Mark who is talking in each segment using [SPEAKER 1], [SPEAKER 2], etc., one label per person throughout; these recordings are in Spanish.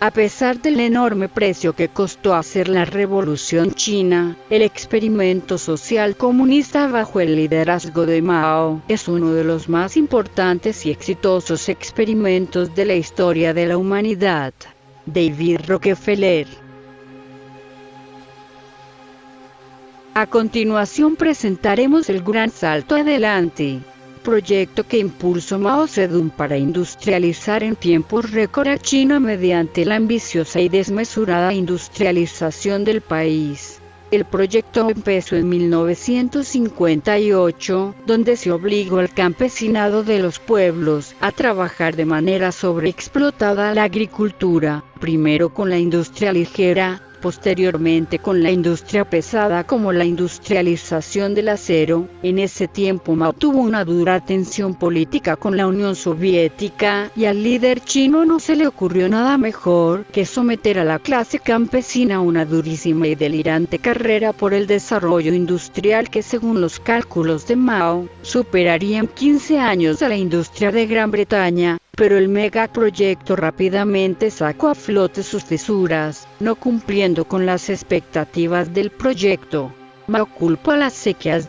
[SPEAKER 1] A pesar del enorme precio que costó hacer la Revolución China, el experimento social comunista bajo el liderazgo de Mao es uno de los más importantes y exitosos experimentos de la historia de la humanidad. David Rockefeller. A continuación presentaremos el Gran Salto Adelante, proyecto que impulsó Mao Zedong para industrializar en tiempos récord a China mediante la ambiciosa y desmesurada industrialización del país. El proyecto empezó en 1958, donde se obligó al campesinado de los pueblos a trabajar de manera sobreexplotada la agricultura, primero con la industria ligera, posteriormente con la industria pesada como la industrialización del acero. En ese tiempo Mao tuvo una dura tensión política con la Unión Soviética, y al líder chino no se le ocurrió nada mejor que someter a la clase campesina a una durísima y delirante carrera por el desarrollo industrial que, según los cálculos de Mao, superaría en 15 años a la industria de Gran Bretaña. Pero el megaproyecto rápidamente sacó a flote sus fisuras, no cumpliendo con las expectativas del proyecto. Mao culpó a las sequías,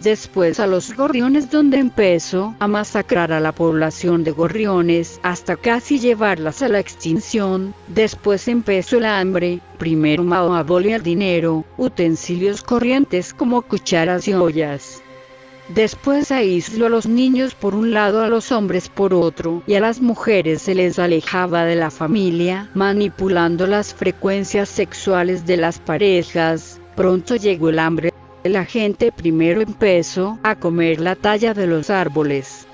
[SPEAKER 1] después a los gorriones, donde empezó a masacrar a la población de gorriones hasta casi llevarlas a la extinción. Después empezó el hambre. Primero Mao abolió el dinero, utensilios corrientes como cucharas y ollas. Después aisló a los niños por un lado, a los hombres por otro, y a las mujeres se les alejaba de la familia, manipulando las frecuencias sexuales de las parejas. Pronto llegó el hambre. La gente primero empezó a comer la talla de los árboles.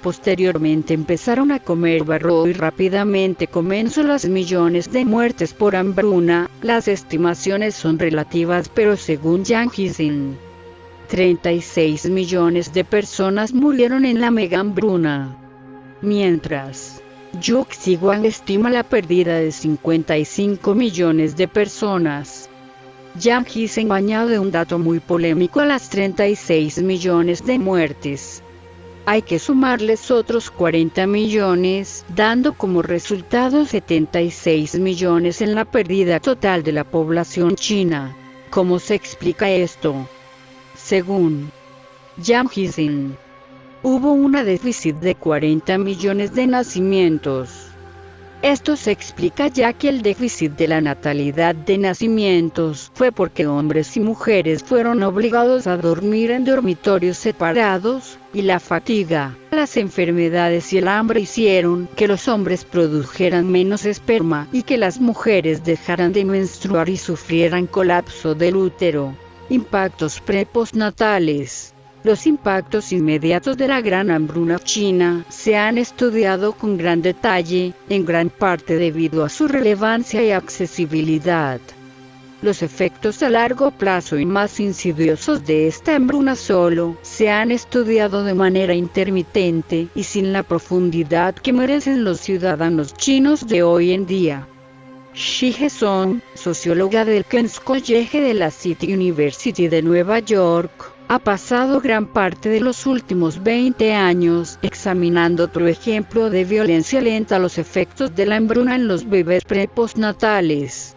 [SPEAKER 1] Posteriormente empezaron a comer barro y rápidamente comenzó las millones de muertes por hambruna. Las estimaciones son relativas, pero según Yang Hixin, 36 millones de personas murieron en la mega hambruna. Mientras, Zhu Xiguang estima la pérdida de 55 millones de personas. Yang Hixin añade un dato muy polémico a las 36 millones de muertes. Hay que sumarles otros 40 millones, dando como resultado 76 millones en la pérdida total de la población china. ¿Cómo se explica esto? Según Yang Hixin, hubo un déficit de 40 millones de nacimientos. Esto se explica ya que el déficit de la natalidad de nacimientos fue porque hombres y mujeres fueron obligados a dormir en dormitorios separados, y la fatiga, las enfermedades y el hambre hicieron que los hombres produjeran menos esperma y que las mujeres dejaran de menstruar y sufrieran colapso del útero. Impactos pre-postnatales. Los impactos inmediatos de la gran hambruna china se han estudiado con gran detalle, en gran parte debido a su relevancia y accesibilidad. Los efectos a largo plazo y más insidiosos de esta hambruna solo se han estudiado de manera intermitente y sin la profundidad que merecen los ciudadanos chinos de hoy en día. Xi He-song, socióloga del King's College de la City University de Nueva York, ha pasado gran parte de los últimos 20 años examinando otro ejemplo de violencia lenta: los efectos de la hambruna en los bebés pre-postnatales.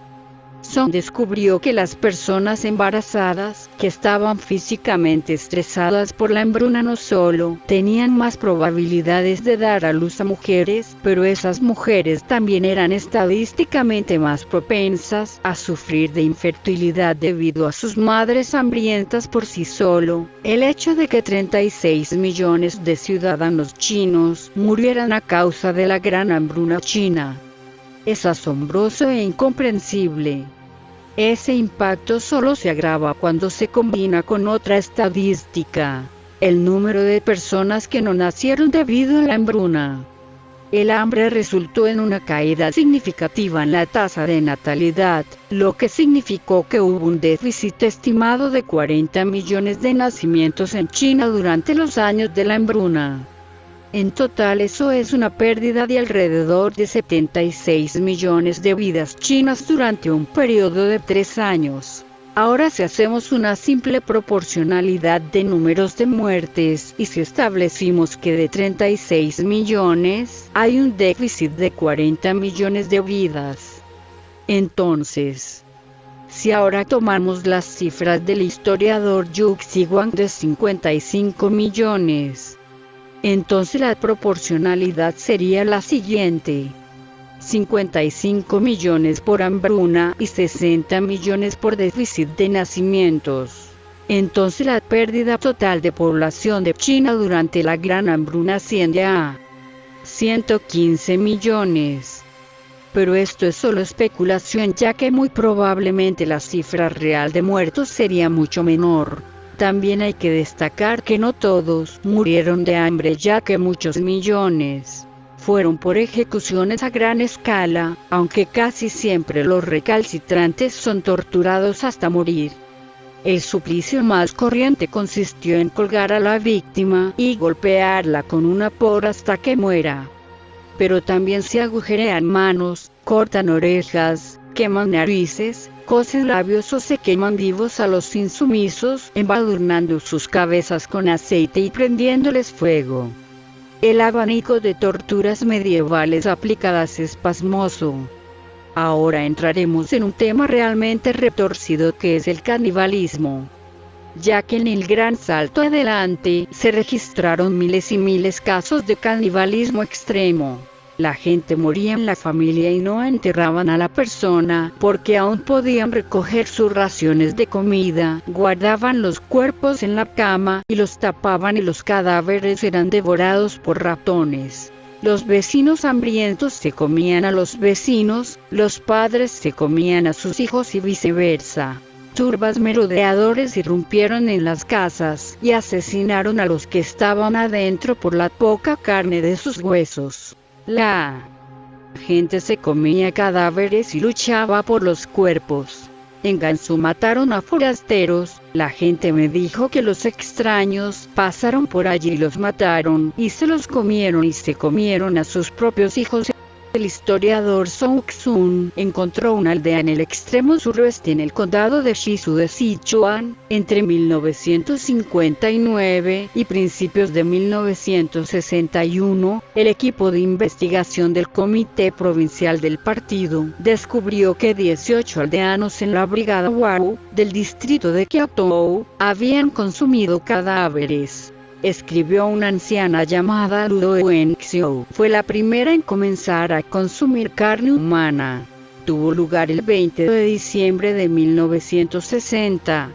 [SPEAKER 1] Song descubrió que las personas embarazadas que estaban físicamente estresadas por la hambruna no solo tenían más probabilidades de dar a luz a mujeres, pero esas mujeres también eran estadísticamente más propensas a sufrir de infertilidad debido a sus madres hambrientas por sí solo. El hecho de que 36 millones de ciudadanos chinos murieran a causa de la gran hambruna china es asombroso e incomprensible. Ese impacto solo se agrava cuando se combina con otra estadística: el número de personas que no nacieron debido a la hambruna. El hambre resultó en una caída significativa en la tasa de natalidad, lo que significó que hubo un déficit estimado de 40 millones de nacimientos en China durante los años de la hambruna. En total eso es una pérdida de alrededor de 76 millones de vidas chinas durante un periodo de 3 años. Ahora si hacemos una simple proporcionalidad de números de muertes y si establecimos que de 36 millones hay un déficit de 40 millones de vidas. Entonces, si ahora tomamos las cifras del historiador Yuxi Wang de 55 millones, entonces la proporcionalidad sería la siguiente: 55 millones por hambruna y 60 millones por déficit de nacimientos. Entonces la pérdida total de población de China durante la gran hambruna asciende a 115 millones. Pero esto es solo especulación, ya que muy probablemente la cifra real de muertos sería mucho menor. También hay que destacar que no todos murieron de hambre, ya que muchos millones fueron por ejecuciones a gran escala, aunque casi siempre los recalcitrantes son torturados hasta morir. El suplicio más corriente consistió en colgar a la víctima y golpearla con una porra hasta que muera. Pero también se agujerean manos, cortan orejas, queman narices, cosen labios o se queman vivos a los insumisos, embadurnando sus cabezas con aceite y prendiéndoles fuego. El abanico de torturas medievales aplicadas es pasmoso. Ahora entraremos en un tema realmente retorcido, que es el canibalismo. Ya que en el gran salto adelante se registraron miles y miles casos de canibalismo extremo. La gente moría en la familia y no enterraban a la persona, porque aún podían recoger sus raciones de comida, guardaban los cuerpos en la cama y los tapaban, y los cadáveres eran devorados por ratones. Los vecinos hambrientos se comían a los vecinos, los padres se comían a sus hijos y viceversa. Turbas merodeadores irrumpieron en las casas y asesinaron a los que estaban adentro por la poca carne de sus huesos. La gente se comía cadáveres y luchaba por los cuerpos. En Gansu mataron a forasteros. La gente me dijo que los extraños pasaron por allí y los mataron, y se los comieron y se comieron a sus propios hijos. El historiador Song Xun encontró una aldea en el extremo suroeste en el condado de Shizu de Sichuan, entre 1959 y principios de 1961. El equipo de investigación del Comité Provincial del Partido descubrió que 18 aldeanos en la brigada Wau, del distrito de Kyoto, habían consumido cadáveres. Escribió una anciana llamada Ludo Wenxiu. Fue la primera en comenzar a consumir carne humana. Tuvo lugar el 20 de diciembre de 1960.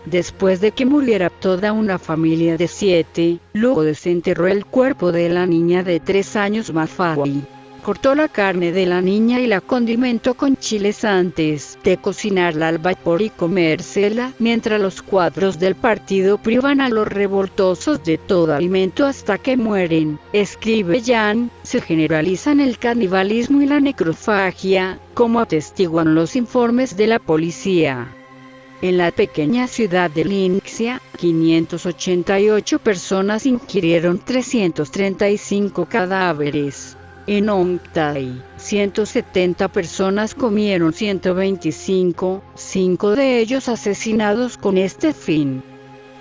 [SPEAKER 1] Después de que muriera toda una familia de 7, luego desenterró el cuerpo de la niña de 3 años Mafai. Cortó la carne de la niña y la condimentó con chiles antes de cocinarla al vapor y comérsela, mientras los cuadros del partido privan a los revoltosos de todo alimento hasta que mueren. Escribe Yan, se generalizan el canibalismo y la necrofagia, como atestiguan los informes de la policía. En la pequeña ciudad de Linxia, 588 personas ingirieron 335 cadáveres. En Ongtai, 170 personas comieron 125, 5 de ellos asesinados con este fin.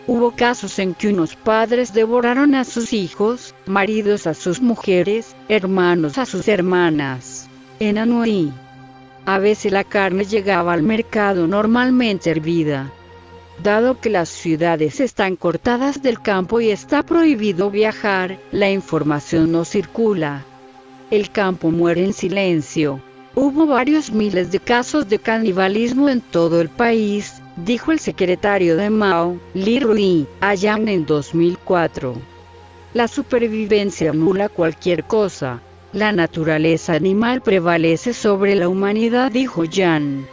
[SPEAKER 1] Hubo casos en que unos padres devoraron a sus hijos, maridos a sus mujeres, hermanos a sus hermanas. En Anhui, a veces la carne llegaba al mercado normalmente hervida. Dado que las ciudades están cortadas del campo y está prohibido viajar, la información no circula. El campo muere en silencio. Hubo varios miles de casos de canibalismo en todo el país, dijo el secretario de Mao, Li Rui, allá en 2004. La supervivencia anula cualquier cosa. La naturaleza animal prevalece sobre la humanidad, dijo Yan.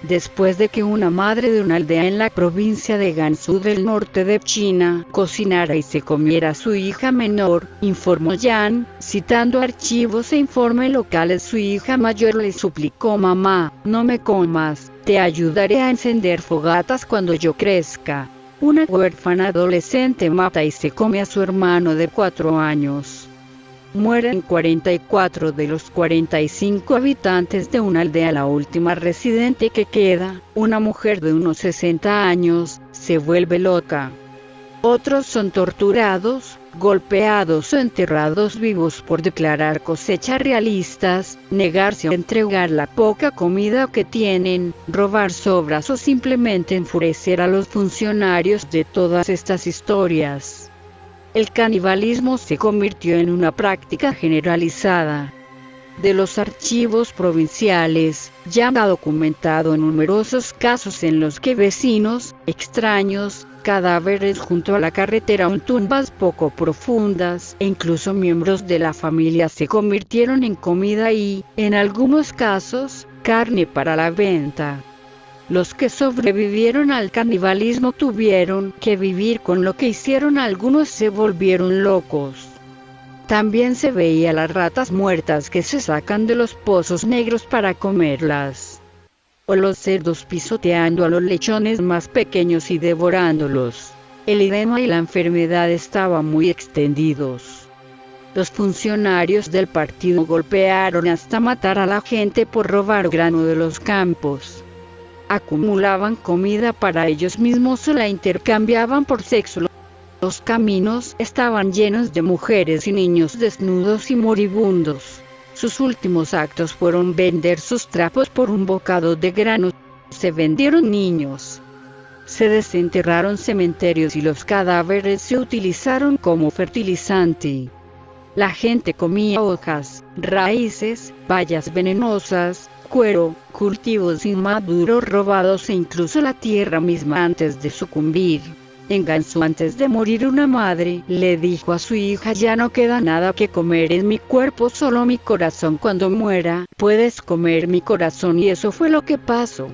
[SPEAKER 1] Después de que una madre de una aldea en la provincia de Gansu del norte de China cocinara y se comiera a su hija menor, informó Yan, citando archivos e informes locales, su hija mayor le suplicó: mamá, no me comas, te ayudaré a encender fogatas cuando yo crezca. Una huérfana adolescente mata y se come a su hermano de 4 años. Mueren 44 de los 45 habitantes de una aldea. La última residente que queda, una mujer de unos 60 años, se vuelve loca. Otros son torturados, golpeados o enterrados vivos por declarar cosechas realistas, negarse a entregar la poca comida que tienen, robar sobras o simplemente enfurecer a los funcionarios. De todas estas historias, el canibalismo se convirtió en una práctica generalizada. De los archivos provinciales, ya ha documentado numerosos casos en los que vecinos, extraños, cadáveres junto a la carretera o tumbas poco profundas, e incluso miembros de la familia se convirtieron en comida y, en algunos casos, carne para la venta. Los que sobrevivieron al canibalismo tuvieron que vivir con lo que hicieron. Algunos se volvieron locos. También se veía las ratas muertas que se sacan de los pozos negros para comerlas, o los cerdos pisoteando a los lechones más pequeños y devorándolos. El edema y la enfermedad estaban muy extendidos. Los funcionarios del partido golpearon hasta matar a la gente por robar grano de los campos. Acumulaban comida para ellos mismos o la intercambiaban por sexo. Los caminos estaban llenos de mujeres y niños desnudos y moribundos. Sus últimos actos fueron vender sus trapos por un bocado de grano. Se vendieron niños. Se desenterraron cementerios y los cadáveres se utilizaron como fertilizante. La gente comía hojas, raíces, bayas venenosas, cuero, cultivos inmaduros robados e incluso la tierra misma antes de sucumbir. En Gansu, antes de morir, una madre le dijo a su hija: ya no queda nada que comer en mi cuerpo, solo mi corazón. Cuando muera, puedes comer mi corazón. Y eso fue lo que pasó.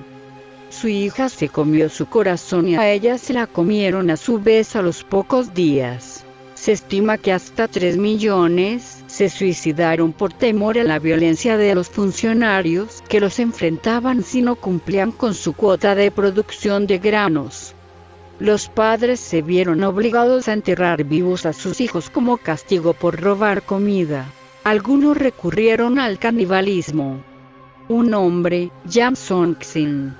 [SPEAKER 1] Su hija se comió su corazón y a ella se la comieron a su vez a los pocos días. Se estima que hasta 3 millones se suicidaron por temor a la violencia de los funcionarios que los enfrentaban si no cumplían con su cuota de producción de granos. Los padres se vieron obligados a enterrar vivos a sus hijos como castigo por robar comida. Algunos recurrieron al canibalismo. Un hombre, Jam Song-sin,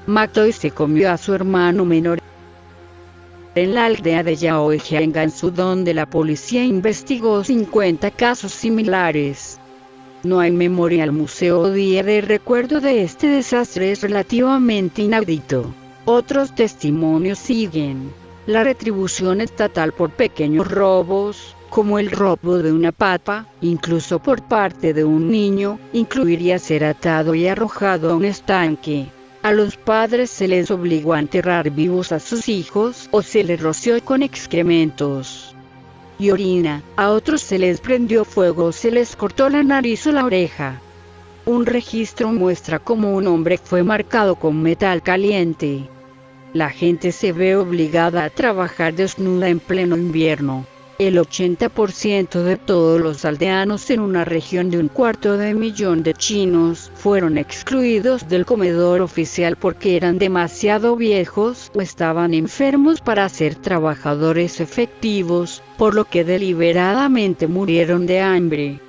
[SPEAKER 1] mató y se comió a su hermano menor en la aldea de Yaohea en Gansu, donde la policía investigó 50 casos similares. No hay memorial, museo o día de recuerdo de este desastre. Es relativamente inaudito. Otros testimonios siguen. La retribución estatal por pequeños robos, como el robo de una papa, incluso por parte de un niño, incluiría ser atado y arrojado a un estanque. A los padres se les obligó a enterrar vivos a sus hijos o se les roció con excrementos y orina. A otros se les prendió fuego o se les cortó la nariz o la oreja. Un registro muestra cómo un hombre fue marcado con metal caliente. La gente se ve obligada a trabajar desnuda en pleno invierno. El 80% de todos los aldeanos en una región de 250.000 de chinos fueron excluidos del comedor oficial porque eran demasiado viejos o estaban enfermos para ser trabajadores efectivos, por lo que deliberadamente murieron de hambre.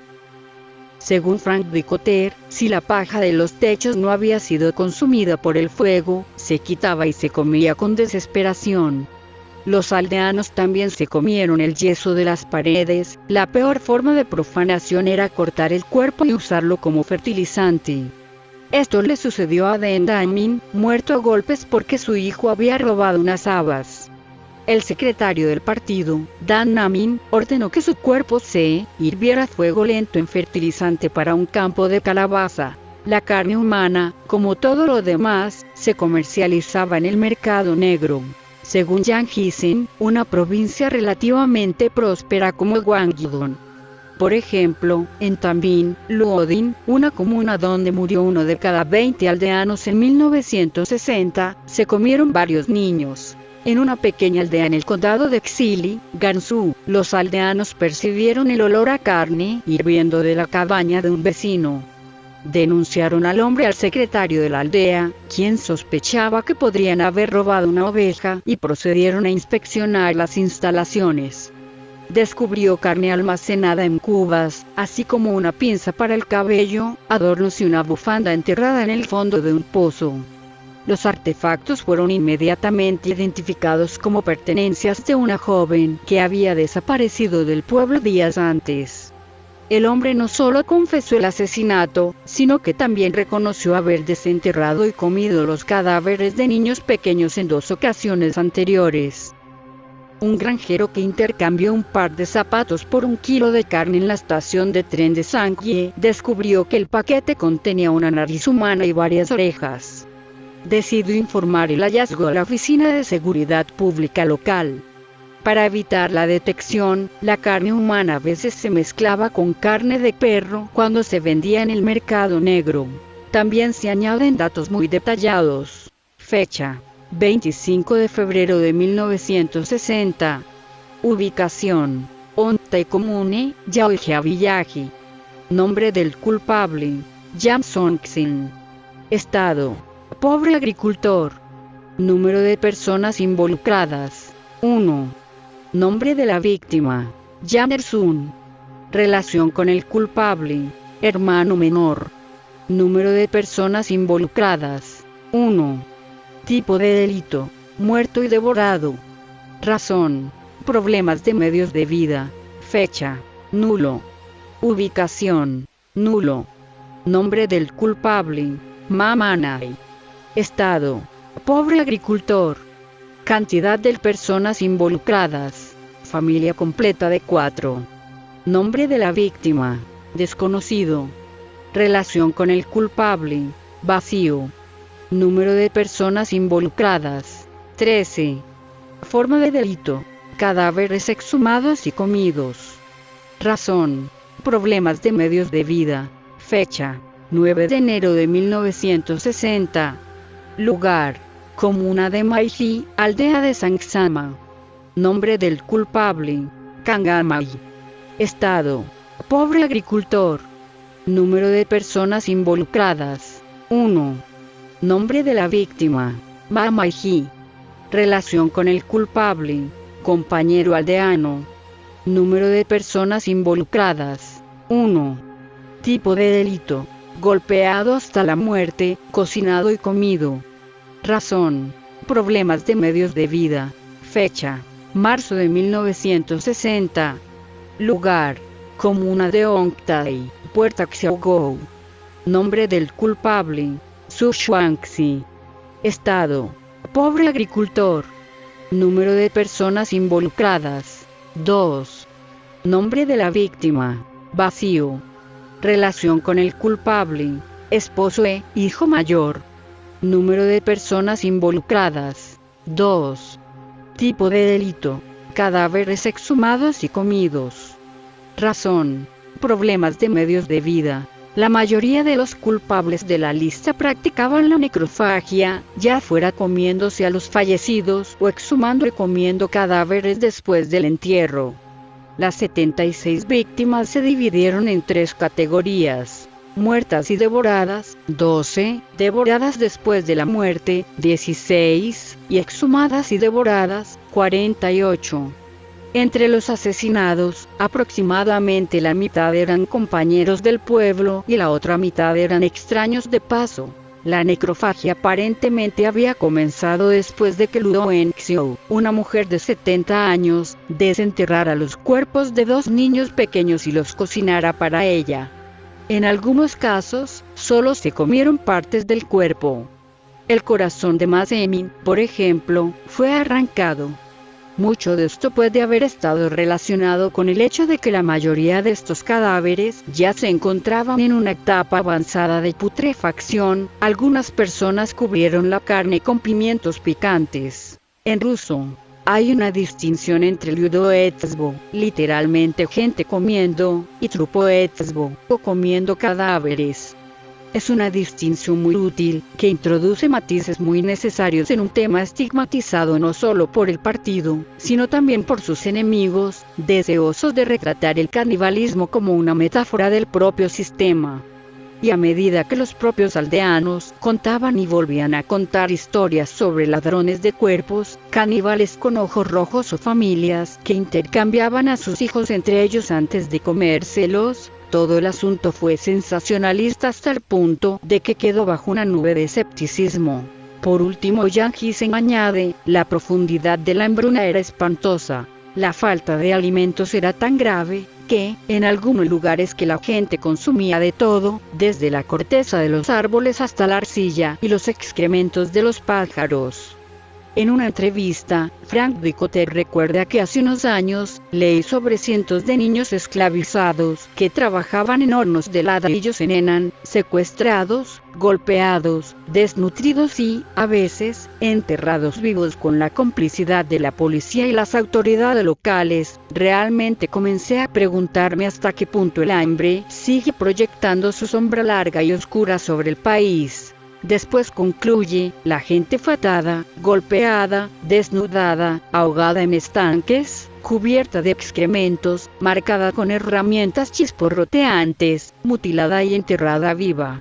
[SPEAKER 1] Según Frank Dicotter, si la paja de los techos no había sido consumida por el fuego, se quitaba y se comía con desesperación. Los aldeanos también se comieron el yeso de las paredes. La peor forma de profanación era cortar el cuerpo y usarlo como fertilizante. Esto le sucedió a Deng Damin, muerto a golpes porque su hijo había robado unas habas. El secretario del partido, Dan Namin, ordenó que su cuerpo se hirviera a fuego lento en fertilizante para un campo de calabaza. La carne humana, como todo lo demás, se comercializaba en el mercado negro. Según Yanghisen, una provincia relativamente próspera como Gwangyudong. Por ejemplo, en Tambin, Luodin, una comuna donde murió 1 de cada 20 aldeanos en 1960, se comieron varios niños. En una pequeña aldea en el condado de Xili, Gansu, los aldeanos percibieron el olor a carne hirviendo de la cabaña de un vecino. Denunciaron al hombre al secretario de la aldea, quien sospechaba que podrían haber robado una oveja, y procedieron a inspeccionar las instalaciones. Descubrió carne almacenada en cubas, así como una pinza para el cabello, adornos y una bufanda enterrada en el fondo de un pozo. Los artefactos fueron inmediatamente identificados como pertenencias de una joven que había desaparecido del pueblo días antes. El hombre no solo confesó el asesinato, sino que también reconoció haber desenterrado y comido los cadáveres de niños pequeños en 2 ocasiones anteriores. Un granjero que intercambió un par de zapatos por 1 kilo de carne en la estación de tren de Saint-Guy descubrió que el paquete contenía una nariz humana y varias orejas. Decidió informar el hallazgo a la Oficina de Seguridad Pública local. Para evitar la detección, la carne humana a veces se mezclaba con carne de perro cuando se vendía en el mercado negro. También se añaden datos muy detallados. Fecha: 25 de febrero de 1960. Ubicación: Ontario Comune, Georgia Village. Nombre del culpable: Jameson Xin. Estado: pobre agricultor. Número de personas involucradas: 1. Nombre de la víctima: Jamerson. Relación con el culpable: hermano menor. Número de personas involucradas: 1. Tipo de delito: muerto y devorado. Razón: problemas de medios de vida. Fecha: nulo. Ubicación: nulo. Nombre del culpable: Mamanay. Estado: pobre agricultor. Cantidad de personas involucradas: familia completa de 4. Nombre de la víctima: desconocido. Relación con el culpable: vacío. Número de personas involucradas: 13. Forma de delito: cadáveres exhumados y comidos. Razón: problemas de medios de vida. Fecha: 9 de enero de 1960. Lugar: comuna de Maiji, aldea de Sangsama. Nombre del culpable: Kangamai. Estado: pobre agricultor. Número de personas involucradas: 1. Nombre de la víctima: Mamaiji. Relación con el culpable: compañero aldeano. Número de personas involucradas: 1. Tipo de delito: golpeado hasta la muerte, cocinado y comido. Razón: problemas de medios de vida. Fecha: marzo de 1960. Lugar: comuna de Ongtai, Puerto Xiaogou. Nombre del culpable: Su Shuangxi. Estado: pobre agricultor. Número de personas involucradas: 2. Nombre de la víctima: vacío. Relación con el culpable: esposo e hijo mayor. Número de personas involucradas: 2. Tipo de delito: cadáveres exhumados y comidos. Razón: problemas de medios de vida. La mayoría de los culpables de la lista practicaban la necrofagia, ya fuera comiéndose a los fallecidos o exhumando y comiendo cadáveres después del entierro. Las 76 víctimas se dividieron en 3 categorías: muertas y devoradas, 12, devoradas después de la muerte, 16, y exhumadas y devoradas, 48. Entre los asesinados, aproximadamente la mitad eran compañeros del pueblo y la otra mitad eran extraños de paso. La necrofagia aparentemente había comenzado después de que Luo Enxiu, una mujer de 70 años, desenterrara los cuerpos de 2 niños pequeños y los cocinara para ella. En algunos casos, solo se comieron partes del cuerpo. El corazón de Ma Zemin, por ejemplo, fue arrancado. Mucho de esto puede haber estado relacionado con el hecho de que la mayoría de estos cadáveres ya se encontraban en una etapa avanzada de putrefacción. Algunas personas cubrieron la carne con pimientos picantes. En ruso, hay una distinción entre Liudoetsbo, literalmente gente comiendo, y Trupoetsbo, o comiendo cadáveres. Es una distinción muy útil, que introduce matices muy necesarios en un tema estigmatizado no solo por el partido, sino también por sus enemigos, deseosos de retratar el canibalismo como una metáfora del propio sistema. y a medida que los propios aldeanos contaban y volvían a contar historias sobre ladrones de cuerpos, caníbales con ojos rojos o familias que intercambiaban a sus hijos entre ellos antes de comérselos, todo el asunto fue sensacionalista hasta el punto de que quedó bajo una nube de escepticismo. Por último, Jan Hysen añade, la profundidad de la hambruna era espantosa. La falta de alimentos era tan grave, que, en algunos lugares que la gente consumía de todo, desde la corteza de los árboles hasta la arcilla y los excrementos de los pájaros. En una entrevista, Frank Dicotter recuerda que hace unos años, leí sobre cientos de niños esclavizados que trabajaban en hornos de ladrillos en Henan, secuestrados, golpeados, desnutridos y, a veces, enterrados vivos con la complicidad de la policía y las autoridades locales. Realmente comencé a preguntarme hasta qué punto el hambre sigue proyectando su sombra larga y oscura sobre el país. Después concluye, la gente fue atada, golpeada, desnudada, ahogada en estanques, cubierta de excrementos, marcada con herramientas chisporroteantes, mutilada y enterrada viva.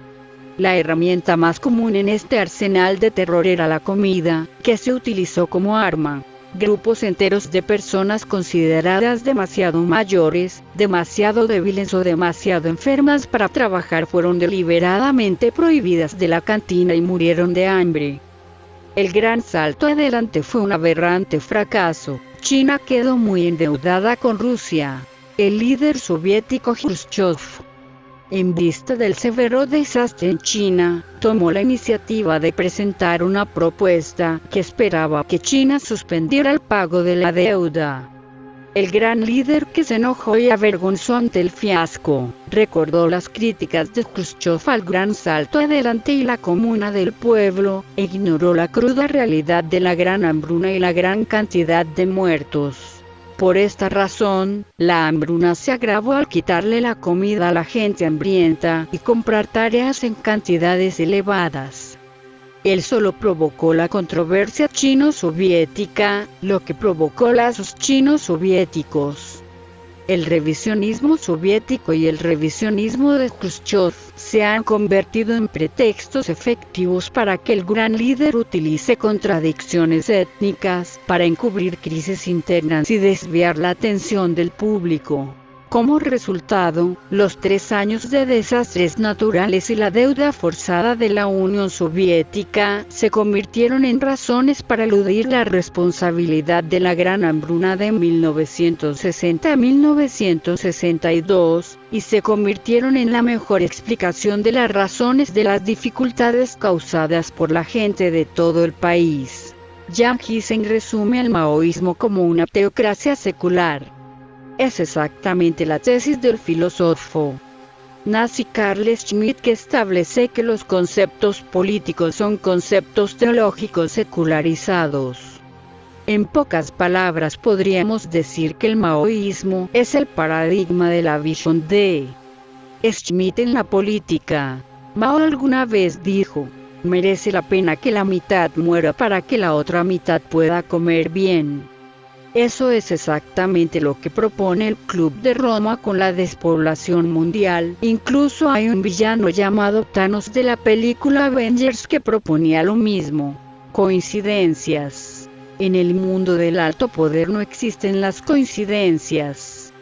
[SPEAKER 1] La herramienta más común en este arsenal de terror era la comida, que se utilizó como arma. Grupos enteros de personas consideradas demasiado mayores, demasiado débiles o demasiado enfermas para trabajar fueron deliberadamente prohibidas de la cantina y murieron de hambre. El gran salto adelante fue un aberrante fracaso. China quedó muy endeudada con Rusia. El líder soviético Khrushchev, en vista del severo desastre en China, tomó la iniciativa de presentar una propuesta que esperaba que China suspendiera el pago de la deuda. El gran líder, que se enojó y avergonzó ante el fiasco, recordó las críticas de Khrushchev al gran salto adelante y la comuna del pueblo, e ignoró la cruda realidad de la gran hambruna y la gran cantidad de muertos. Por esta razón, la hambruna se agravó al quitarle la comida a la gente hambrienta y comprar tareas en cantidades elevadas. Él solo provocó la controversia chino-soviética, lo que provocó lazos chino-soviéticos. El revisionismo soviético y el revisionismo de Khrushchev se han convertido en pretextos efectivos para que el gran líder utilice contradicciones étnicas para encubrir crisis internas y desviar la atención del público. Como resultado, los 3 años de desastres naturales y la deuda forzada de la Unión Soviética se convirtieron en razones para eludir la responsabilidad de la gran hambruna de 1960 a 1962, y se convirtieron en la mejor explicación de las razones de las dificultades causadas por la gente de todo el país. Jan Hysen resume al maoísmo como una teocracia secular. Es exactamente la tesis del filósofo nazi Carl Schmitt, que establece que los conceptos políticos son conceptos teológicos secularizados. En pocas palabras podríamos decir que el maoísmo es el paradigma de la visión de Schmitt en la política. Mao alguna vez dijo, merece la pena que la mitad muera para que la otra mitad pueda comer bien. Eso es exactamente lo que propone el Club de Roma con la despoblación mundial. Incluso hay un villano llamado Thanos de la película Avengers que proponía lo mismo. Coincidencias. En el mundo del alto poder no existen las coincidencias.